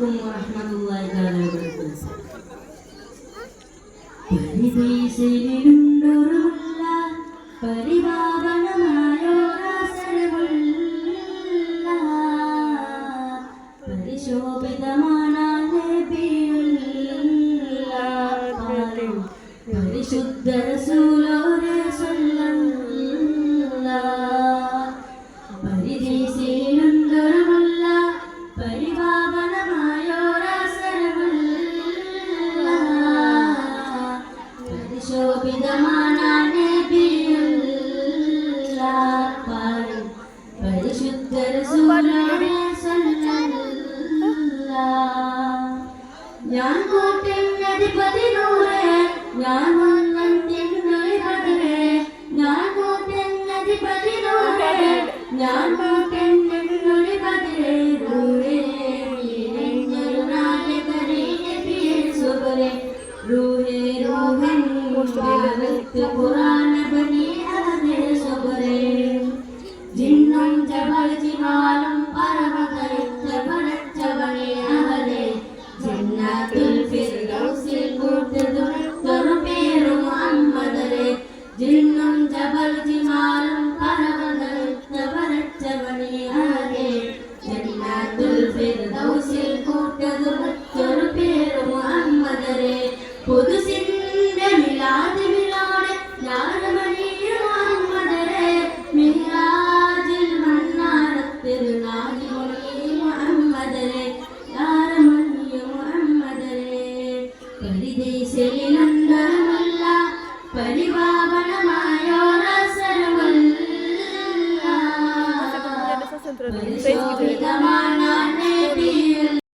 അലൈക്കും വറഹ്മത്തുള്ളാഹി വബറകാതുഹു. പരിദേശിലുണ്ടൊരുള്ള പരിപാവനമായോരാസരമുള്ള പരിശോഭിതமான നബിയുള്ള പരിശുദ്ധ റസൂലോരെ സ്വല്ലല്ലാഹ് പരിദേശിലുണ്ടൊരുള്ള പരിപാവനമായോരാസരമുള്ള പരിശോഭിതமான നബിയുള്ള പരിശുദ്ധ റസൂലോരെ സ്വല്ലല്ലാഹ് ഞാൻ കൂട്ടിനധിപതി നൂറേ ഞാൻ മുന്നൻ തിന്നൊരു പതിരേ ഞാൻ കൂട്ടിനധിപതി നൂറേ ഞാൻ കൂട്ടിനൊരു പതിരേ റൂഹേ നിറഞ്ഞൊരു നായകരേ നബിയേ സുബരേ റൂഹേ റൂഹൻ മുസ്തഖത്ത് ഖുർആൻ ബനി അഹദേ സുബരേ ജിന്നും ജബൽ ജിമാലും പറവതരിച്ചവനച്ചവനെ അഹദേ ജന്നത്തുൽ ഫിർദൗസിൽ കൂട്ടുതുറു പേരു മുഹമ്മദരേ ജിന്നും ജബൽ ജിമാലും പറവതരിച്ചവനച്ചവനെ അഹദേ ജന്നത്തുൽ ഫിർദൗസിൽ